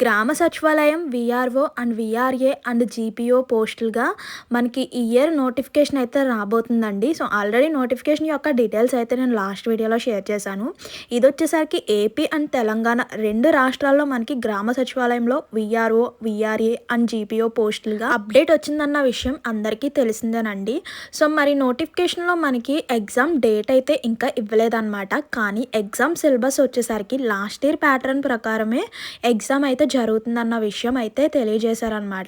గ్రామ సచివాలయం VRO and VRA and GPO పోస్టులుగా మనకి ఈ ఇయర్ నోటిఫికేషన్ అయితే రాబోతుందండి. సో ఆల్రెడీ నోటిఫికేషన్ యొక్క డీటెయిల్స్ అయితే నేను లాస్ట్ వీడియోలో షేర్ చేశాను. ఇది వచ్చేసరికి ఏపీ అండ్ తెలంగాణ 2 రాష్ట్రాల్లో మనకి గ్రామ సచివాలయంలో వీఆర్ఓ వీఆర్ఏ అండ్ జీపీఓ పోస్టులుగా అప్డేట్ వచ్చిందన్న విషయం అందరికీ తెలిసిందేనండి. సో మరి నోటిఫికేషన్లో మనకి ఎగ్జామ్ డేట్ అయితే ఇంకా ఇవ్వలేదన్నమాట. కానీ ఎగ్జామ్ సిలబస్ వచ్చేసరికి లాస్ట్ ఇయర్ ప్యాటర్న్ ప్రకారమే ఎగ్జామ్ అయితే జరుగుతుందన్న విషయం అయితే తెలియజేశారనమాట.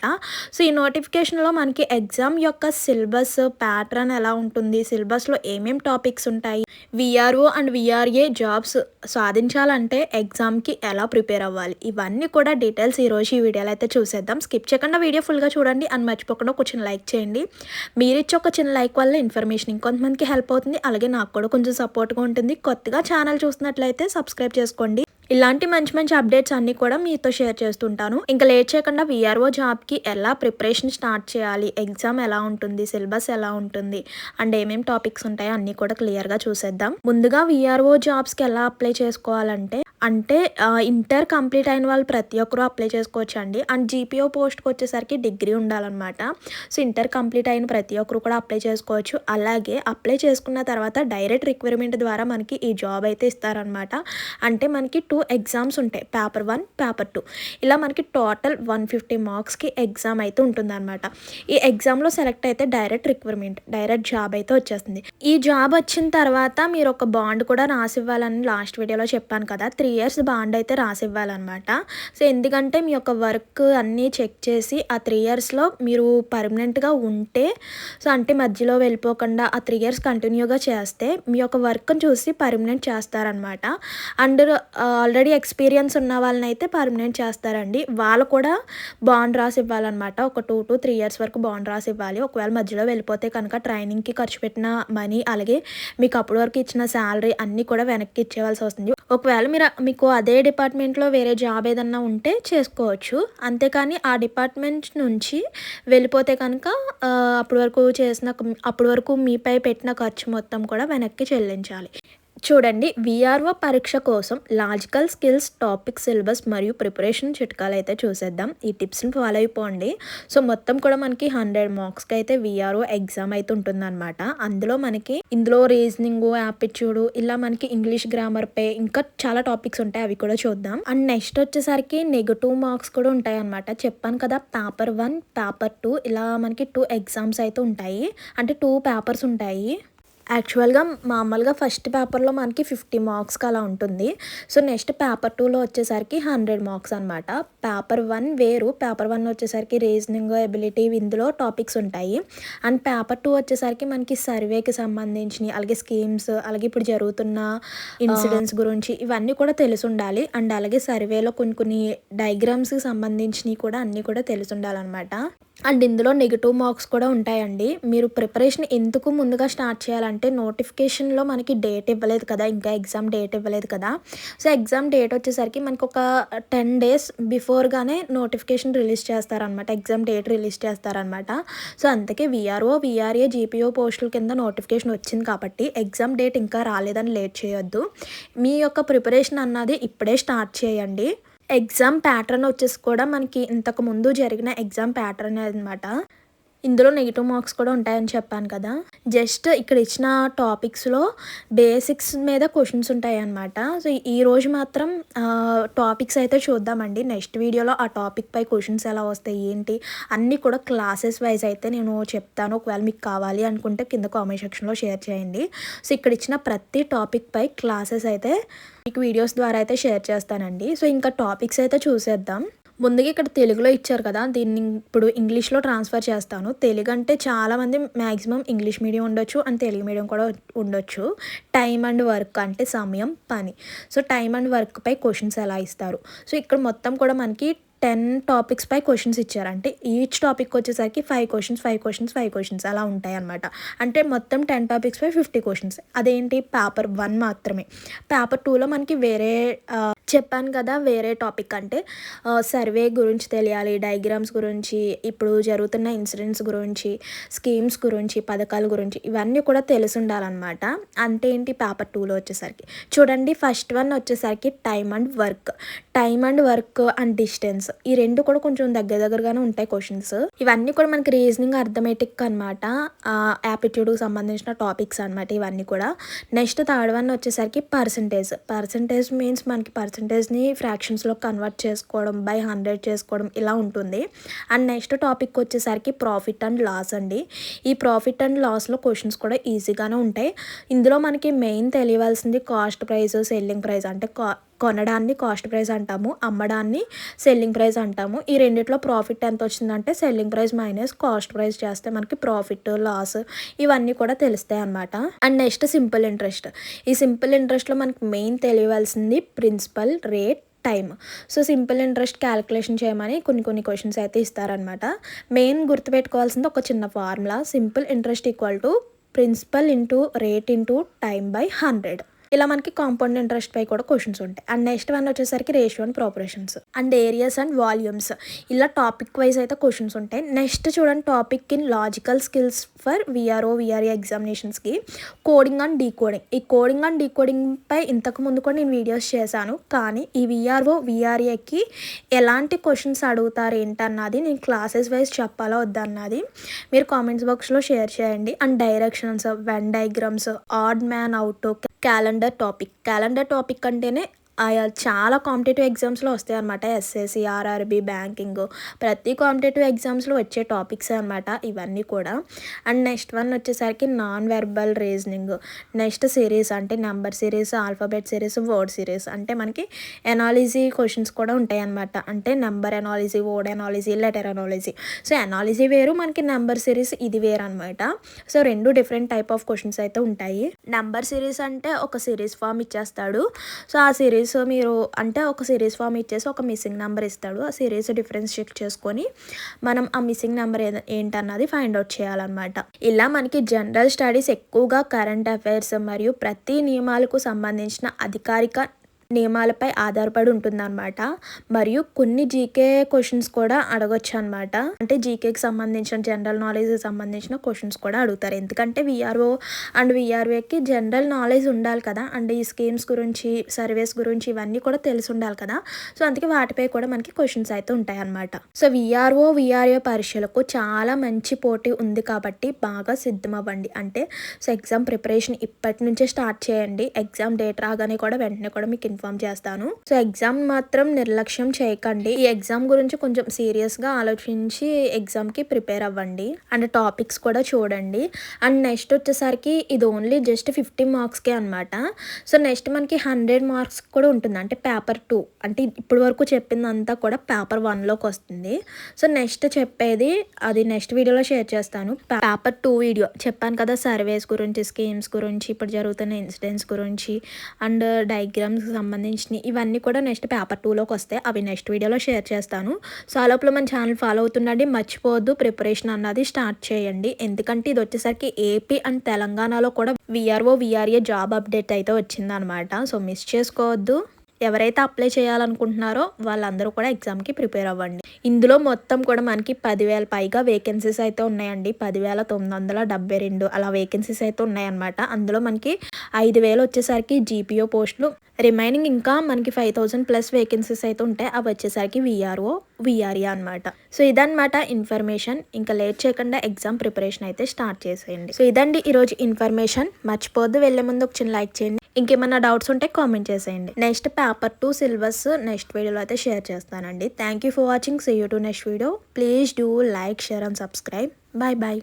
సో ఈ నోటిఫికేషన్లో మనకి ఎగ్జామ్ యొక్క సిలబస్ ప్యాటర్న్ ఎలా ఉంటుంది, సిలబస్లో ఏమేం టాపిక్స్ ఉంటాయి, వీఆర్ఓ అండ్ వీఆర్ఏ జాబ్స్ సాధించాలంటే ఎగ్జామ్కి ఎలా ప్రిపేర్ అవ్వాలి, ఇవన్నీ కూడా డీటెయిల్స్ ఈరోజు ఈ వీడియోలో అయితే చూసేద్దాం. స్కిప్ చేయకుండా వీడియో ఫుల్గా చూడండి అండ్ మర్చిపోకుండా ఒక చిన్న లైక్ చేయండి. మీరు ఇచ్చే ఒక చిన్న లైక్ వల్ల ఇన్ఫర్మేషన్ ఇంకొంతమందికి హెల్ప్ అవుతుంది, అలాగే నాకు కూడా కొంచెం సపోర్ట్గా ఉంటుంది. కొత్తగా ఛానల్ చూస్తున్నట్లయితే సబ్స్క్రైబ్ చేసుకోండి. ఇలాంటి మంచి మంచి అప్డేట్స్ అన్నీ కూడా మీతో షేర్ చేస్తుంటాను. ఇంకా లేట్ చేయకుండా వీఆర్ఓ జాబ్కి ఎలా ప్రిపరేషన్ స్టార్ట్ చేయాలి, ఎగ్జామ్ ఎలా ఉంటుంది, సిలబస్ ఎలా ఉంటుంది అండ్ ఏమేం టాపిక్స్ ఉంటాయో అన్నీ కూడా క్లియర్గా చూసేద్దాం. ముందుగా వీఆర్ఓ జాబ్స్కి ఎలా అప్లై చేసుకోవాలంటే ఇంటర్ కంప్లీట్ అయిన వాళ్ళు ప్రతి ఒక్కరూ అప్లై చేసుకోవచ్చు అండి. అండ్ జీపీఓ పోస్ట్కి వచ్చేసరికి డిగ్రీ ఉండాలన్నమాట. సో ఇంటర్ కంప్లీట్ అయిన ప్రతి ఒక్కరు కూడా అప్లై చేసుకోవచ్చు. అలాగే అప్లై చేసుకున్న తర్వాత డైరెక్ట్ రిక్వైర్మెంట్ ద్వారా మనకి ఈ జాబ్ అయితే ఇస్తారనమాట. అంటే మనకి 2 ఎగ్జామ్స్ ఉంటాయి, పేపర్ 1 పేపర్ 2. ఇలా మనకి టోటల్ 150 మార్క్స్కి ఎగ్జామ్ అయితే ఉంటుందన్నమాట. ఈ ఎగ్జామ్లో సెలెక్ట్ అయితే డైరెక్ట్ రిక్వైర్మెంట్, డైరెక్ట్ జాబ్ అయితే వచ్చేస్తుంది. ఈ జాబ్ వచ్చిన తర్వాత మీరు ఒక బాండ్ కూడా రాసివ్వాలని లాస్ట్ వీడియోలో చెప్పాను కదా. 3 years బాండ్ అయితే రాసివ్వాలన్నమాట. సో ఎందుకంటే మీ యొక్క వర్క్ అన్నీ చెక్ చేసి ఆ 3 yearsలో మీరు పర్మనెంట్గా ఉంటే, సో అంటే మధ్యలో వెళ్ళిపోకుండా ఆ 3 years కంటిన్యూగా చేస్తే మీ యొక్క వర్క్ని చూసి పర్మనెంట్ చేస్తారనమాట. అండ్ ఆల్రెడీ ఎక్స్పీరియన్స్ ఉన్న వాళ్ళని అయితే పర్మనెంట్ చేస్తారండి. వాళ్ళు కూడా బాండ్ రాసి ఇవ్వాలన్నమాట. ఒక 2 to 3 years వరకు బాండ్ రాసి ఇవ్వాలి. ఒకవేళ మధ్యలో వెళ్ళిపోతే కనుక ట్రైనింగ్కి ఖర్చు పెట్టిన మనీ, అలాగే మీకు అప్పటి వరకు ఇచ్చిన శాలరీ అన్నీ కూడా వెనక్కి ఇచ్చేవాల్సి వస్తుంది. ఒకవేళ మీకు అదే డిపార్ట్మెంట్లో వేరే జాబ్ ఏదన్నా ఉంటే చేసుకోవచ్చు. అంతేకాని ఆ డిపార్ట్మెంట్ నుంచి వెళ్ళిపోతే కనుక అప్పటి వరకు మీపై పెట్టిన ఖర్చు మొత్తం కూడా వెనక్కి చెల్లించాలి. చూడండి, వీఆర్ఓ పరీక్ష కోసం లాజికల్ స్కిల్స్ టాపిక్ సిలబస్ మరియు ప్రిపరేషన్ చిట్కాలు అయితే చూసేద్దాం. ఈ టిప్స్ని ఫాలో అయిపోండి. సో మొత్తం కూడా మనకి 100 మార్క్స్కి అయితే వీఆర్ఓ ఎగ్జామ్ అయితే ఉంటుందన్నమాట. ఇందులో రీజనింగ్, యాప్టిట్యూడ్, ఇలా మనకి ఇంగ్లీష్ గ్రామర్ పై ఇంకా చాలా టాపిక్స్ ఉంటాయి, అవి కూడా చూద్దాం. అండ్ నెక్స్ట్ వచ్చేసరికి నెగటివ్ మార్క్స్ కూడా ఉంటాయి అన్నమాట. చెప్పాను కదా, పేపర్ 1 పేపర్ 2 ఇలా మనకి 2 ఎగ్జామ్స్ అయితే ఉంటాయి. అంటే 2 పేపర్స్ ఉంటాయి. యాక్చువల్గా మామూలుగా ఫస్ట్ పేపర్లో మనకి 50 మార్క్స్కి అలా ఉంటుంది. సో నెక్స్ట్ పేపర్ 2లో వచ్చేసరికి 100 మార్క్స్ అనమాట. పేపర్ 1 వేరు. పేపర్ 1 వచ్చేసరికి రీజనింగ్, ఎబిలిటీ, ఇందులో టాపిక్స్ ఉంటాయి. అండ్ పేపర్ 2 వచ్చేసరికి మనకి సర్వేకి సంబంధించినవి, అలాగే స్కీమ్స్, అలాగే ఇప్పుడు జరుగుతున్న ఇన్సిడెంట్స్ గురించి ఇవన్నీ కూడా తెలిసి ఉండాలి. అండ్ అలాగే సర్వేలో కొన్ని డయాగ్రామ్స్కి సంబంధించినవి కూడా అన్నీ కూడా తెలిసి ఉండాలన్నమాట. అండ్ ఇందులో నెగిటివ్ మార్క్స్ కూడా ఉంటాయండి. మీరు ప్రిపరేషన్ ఎందుకు ముందుగా స్టార్ట్ చేయాలంటే నోటిఫికేషన్లో మనకి డేట్ ఇవ్వలేదు కదా, ఇంకా ఎగ్జామ్ డేట్ ఇవ్వలేదు కదా. సో ఎగ్జామ్ డేట్ వచ్చేసరికి మనకు ఒక 10 days బిఫోర్గానే నోటిఫికేషన్ రిలీజ్ చేస్తారనమాట, ఎగ్జామ్ డేట్ రిలీజ్ చేస్తారనమాట. సో అందుకే వీఆర్ఓ వీఆర్ఏ జీపీఓ పోస్టుల కింద నోటిఫికేషన్ వచ్చింది కాబట్టి ఎగ్జామ్ డేట్ ఇంకా రాలేదని లేట్ చేయొద్దు. మీ యొక్క ప్రిపరేషన్ అన్నది ఇప్పుడే స్టార్ట్ చేయండి. ఎగ్జామ్ ప్యాటర్న్ వచ్చేసి కూడా మనకి ఇంతకుముందు జరిగిన ఎగ్జామ్ ప్యాటర్న్ అనమాట. ఇందులో నెగిటివ్ మార్క్స్ కూడా ఉంటాయని చెప్పాను కదా. జస్ట్ ఇక్కడ ఇచ్చిన టాపిక్స్లో బేసిక్స్ మీద క్వశ్చన్స్ ఉంటాయి అన్నమాట. సో ఈరోజు మాత్రం టాపిక్స్ అయితే చూద్దామండి. నెక్స్ట్ వీడియోలో ఆ టాపిక్ పై క్వశ్చన్స్ ఎలా వస్తాయి ఏంటి అన్నీ కూడా క్లాసెస్ వైజ్ అయితే నేను చెప్తాను. ఒకవేళ మీకు కావాలి అనుకుంటే కింద కామెంట్ సెక్షన్లో షేర్ చేయండి. సో ఇక్కడ ఇచ్చిన ప్రతి టాపిక్ పై క్లాసెస్ అయితే మీకు వీడియోస్ ద్వారా అయితే షేర్ చేస్తానండి. సో ఇంకా టాపిక్స్ అయితే చూసేద్దాం. ముందుగా ఇక్కడ తెలుగులో ఇచ్చారు కదా, దీన్ని ఇప్పుడు ఇంగ్లీష్లో ట్రాన్స్ఫర్ చేస్తాను. తెలుగు అంటే చాలామంది మ్యాక్సిమం ఇంగ్లీష్ మీడియం ఉండొచ్చు అండ్ తెలుగు మీడియం కూడా ఉండొచ్చు. టైం అండ్ వర్క్ అంటే సమయం, పని. సో టైం అండ్ వర్క్ పై క్వశ్చన్స్ ఎలా ఇస్తారు. సో ఇక్కడ మొత్తం కూడా మనకి 10 టాపిక్స్ పై క్వశ్చన్స్ ఇచ్చారు. అంటే ఈచ్ టాపిక్ వచ్చేసరికి 5 క్వశ్చన్స్ అలా ఉంటాయి అనమాట. అంటే మొత్తం 10 టాపిక్స్ పై 50 క్వశ్చన్స్. అదేంటి పేపర్ 1 మాత్రమే. పేపర్ 2లో మనకి వేరే చెప్పాను కదా! వేరే టాపిక్ అంటే సర్వే గురించి తెలియాలి, డయాగ్రామ్స్ గురించి, ఇప్పుడు జరుగుతున్న ఇన్సిడెంట్స్ గురించి, స్కీమ్స్ గురించి, పథకాల గురించి ఇవన్నీ కూడా తెలిసుండాలనమాట. అంటే ఏంటి పేపర్ 2లో వచ్చేసరికి. చూడండి ఫస్ట్ వన్ వచ్చేసరికి time and work. Time and work and distance ఈ 2 కూడా కొంచెం దగ్గరగానే ఉంటాయి క్వెషన్స్. ఇవన్నీ కూడా మనకి రీజనింగ్, అర్థమెటిక్ అనమాట. యాప్టిట్యూడ్‌కి సంబంధించిన టాపిక్స్ అనమాట ఇవన్నీ కూడా. నెక్స్ట్ థర్డ్ వన్ వచ్చేసరికి పర్సెంటేజ్. పర్సెంటేజ్ మీన్స్ మనకి పర్సెంటేజ్‌ని ఫ్రాక్షన్స్‌లో కన్వర్ట్ చేసుకోవడం, బై 100 చేసుకోవడం ఇలా ఉంటుంది. అండ్ నెక్స్ట్ టాపిక్ వచ్చేసరికి ప్రాఫిట్ అండ్ లాస్ అండి. ఈ ప్రాఫిట్ అండ్ లాస్‌లో క్వెషన్స్ కూడా ఈజీగానే ఉంటాయి. ఇందులో మనకి మెయిన్ తెలియవలసింది కాస్ట్ ప్రైస్, సెల్లింగ్ ప్రైస్. అంటే కొనడాన్ని కాస్ట్ ప్రైస్ అంటాము, అమ్మడాన్ని సెల్లింగ్ ప్రైస్ అంటాము. ఈ రెండిట్లో ప్రాఫిట్ ఎంత వచ్చిందంటే selling price minus cost price చేస్తే మనకి ప్రాఫిట్, లాస్ ఇవన్నీ కూడా తెలుస్తాయి అనమాట. And next simple interest. ఈ సింపుల్ ఇంట్రెస్ట్లో మనకి మెయిన్ తెలియవలసింది principal, rate, time. So simple interest calculation చేయమని కొన్ని క్వశ్చన్స్ అయితే ఇస్తారనమాట. మెయిన్ గుర్తుపెట్టుకోవాల్సింది ఒక చిన్న formula, simple interest equal to principal into rate into time by 100. ఇలా మనకి కాంపౌండ్ ఇంట్రెస్ట్ పై కూడా క్వశ్చన్స్ ఉంటాయి. అండ్ నెక్స్ట్ వన్ వచ్చేసరికి ratio and ప్రాపరేషన్స్ and areas and volumes. ఇలా టాపిక్ వైజ్ అయితే క్వశ్చన్స్ ఉంటాయి. నెక్స్ట్ చూడండి topic in logical skills for VRO, VRA ఎగ్జామినేషన్స్కి కోడింగ్ అండ్ డీకోడింగ్. ఈ కోడింగ్ అండ్ డీకోడింగ్ పై ఇంతకు ముందు కూడా నేను వీడియోస్ చేశాను. కానీ ఈ విఆర్ఓ, విఆర్ఏకి ఎలాంటి క్వశ్చన్స్ అడుగుతారు ఏంటన్నది నేను క్లాసెస్ వైజ్ చెప్పాలా వద్దన్నది మీరు కామెంట్స్ బాక్స్లో షేర్ చేయండి. And directions, Venn diagrams, odd man out, calendar topic అంటేనే చాలా కాంపిటేటివ్ ఎగ్జామ్స్లో వస్తాయి అనమాట. ఎస్ఎస్సి, ఆర్ఆర్బి, బ్యాంకింగ్ ప్రతి కాంపిటేటివ్ ఎగ్జామ్స్లో వచ్చే టాపిక్స్ అనమాట ఇవన్నీ కూడా. అండ్ నెక్స్ట్ వన్ వచ్చేసరికి non verbal reasoning. Next series అంటే number series, alphabet series, word series. అంటే మనకి ఎనాలిజీ క్వశ్చన్స్ కూడా ఉంటాయి అనమాట. అంటే number analogy, word analogy, letter analogy. So analogy వేరు, మనకి నెంబర్ సిరీస్ ఇది వేరు అనమాట. So 2 different type of questions అయితే ఉంటాయి. నెంబర్ సిరీస్ అంటే ఒక సిరీస్ ఫామ్ ఇచ్చేస్తాడు. సో ఆ సిరీస్ మీరు అంటే ఒక సిరీస్ ఫామ్ ఇచ్చేసి ఒక మిస్సింగ్ నెంబర్ ఇస్తాడు. ఆ సిరీస్ డిఫరెన్స్ చెక్ చేసుకొని మనం ఆ మిస్సింగ్ నెంబర్ ఏంటన్నది ఫైండ్ అవుట్ చేయాలన్నమాట. ఇలా మనకి జనరల్ స్టడీస్ ఎక్కువగా కరెంట్ అఫైర్స్ మరియు ప్రతి నియమాలకు సంబంధించిన అధికారిక నియమాలపై ఆధారపడి ఉంటుందన్నమాట. మరియు కొన్ని జీకే క్వశ్చన్స్ కూడా అడగొచ్చు అనమాట. అంటే జీకేకి సంబంధించిన జనరల్ నాలెడ్జ్కి సంబంధించిన క్వశ్చన్స్ కూడా అడుగుతారు. ఎందుకంటే విఆర్ఓ అండ్ విఆర్ఏకి జనరల్ నాలెడ్జ్ ఉండాలి కదా. అండ్ ఈ స్కీమ్స్ గురించి, సర్వేస్ గురించి ఇవన్నీ కూడా తెలిసి ఉండాలి కదా. సో అందుకే వాటిపై కూడా మనకి క్వశ్చన్స్ అయితే ఉంటాయి అనమాట. సో విఆర్ఓ, విఆర్ఏ పరీక్షలకు చాలా మంచి పోటీ ఉంది కాబట్టి బాగా సిద్ధమవ్వండి. అంటే సో ఎగ్జామ్ ప్రిపరేషన్ ఇప్పటి నుంచే స్టార్ట్ చేయండి. ఎగ్జామ్ డేట్ రాగానే కూడా వెంటనే కూడా మీకు ఇన్ఫార్మ్ చేస్తాను. సో ఎగ్జామ్ మాత్రం నిర్లక్ష్యం చేయకండి. ఈ ఎగ్జామ్ గురించి కొంచెం సీరియస్గా ఆలోచించి ఎగ్జామ్కి ప్రిపేర్ అవ్వండి. అండ్ టాపిక్స్ కూడా చూడండి. అండ్ నెక్స్ట్ వచ్చేసరికి ఇది ఓన్లీ జస్ట్ 50 మార్క్స్కే అనమాట. సో నెక్స్ట్ మనకి 100 మార్క్స్ కూడా ఉంటుంది. అంటే పేపర్ 2 అంటే ఇప్పటి వరకు చెప్పిందంతా కూడా పేపర్ 1లోకి వస్తుంది. సో నెక్స్ట్ చెప్పేది అది నెక్స్ట్ వీడియోలో షేర్ చేస్తాను. పేపర్ 2 వీడియో చెప్పాను కదా, సర్వేస్ గురించి, స్కీమ్స్ గురించి, ఇప్పుడు జరుగుతున్న ఇన్సిడెంట్స్ గురించి అండ్ డయాగ్రామ్స్ సంబంధించినవి ఇవన్నీ కూడా నెక్స్ట్ పేపర్ 2లోకి వస్తాయి. అవి నెక్స్ట్ వీడియోలో షేర్ చేస్తాను. సో ఆ లోపల మన ఛానల్ ఫాలో అవుతుండండి. మర్చిపోవద్దు, ప్రిపరేషన్ అన్నది స్టార్ట్ చేయండి. ఎందుకంటే ఇది వచ్చేసరికి ఏపీ అండ్ తెలంగాణలో కూడా విఆర్ఓ, విఆర్ఏ జాబ్ అప్డేట్ అయితే వచ్చిందనమాట. సో మిస్ చేసుకోవద్దు. ఎవరైతే అప్లై చేయాలనుకుంటున్నారో వాళ్ళందరూ కూడా ఎగ్జామ్కి ప్రిపేర్ అవ్వండి. ఇందులో మొత్తం కూడా మనకి 10,000 పైగా వేకెన్సీస్ అయితే ఉన్నాయండి. 10,972 అలా వేకెన్సీస్ అయితే ఉన్నాయన్నమాట. అందులో మనకి 5,000 వచ్చేసరికి జీపీఓ పోస్టులు, రిమైనింగ్ ఇంకా మనకి 5,000 ప్లస్ వేకెన్సీస్ అయితే ఉంటాయి. అవి వచ్చేసరికి విఆర్ఓ, విఆర్ఏ అనమాట. సో ఇదన్నమాట ఇన్ఫర్మేషన్. ఇంకా లేట్ చేయకుండా ఎగ్జామ్ ప్రిపరేషన్ అయితే స్టార్ట్ చేసేయండి. సో ఇదండి ఈరోజు ఇన్ఫర్మేషన్. మర్చిపోద్దు, వెళ్ళే ముందు ఒక చిన్న లైక్ చేయండి. ఇంకేమన్నా డౌట్స్ ఉంటే కామెంట్ చేసేయండి. నెక్స్ట్ పేపర్ 2 సిలబస్ నెక్స్ట్ వీడియోలో అయితే షేర్ చేస్తానండి. Thank you for watching. See you to next video. Please do like, share and subscribe. Bye bye.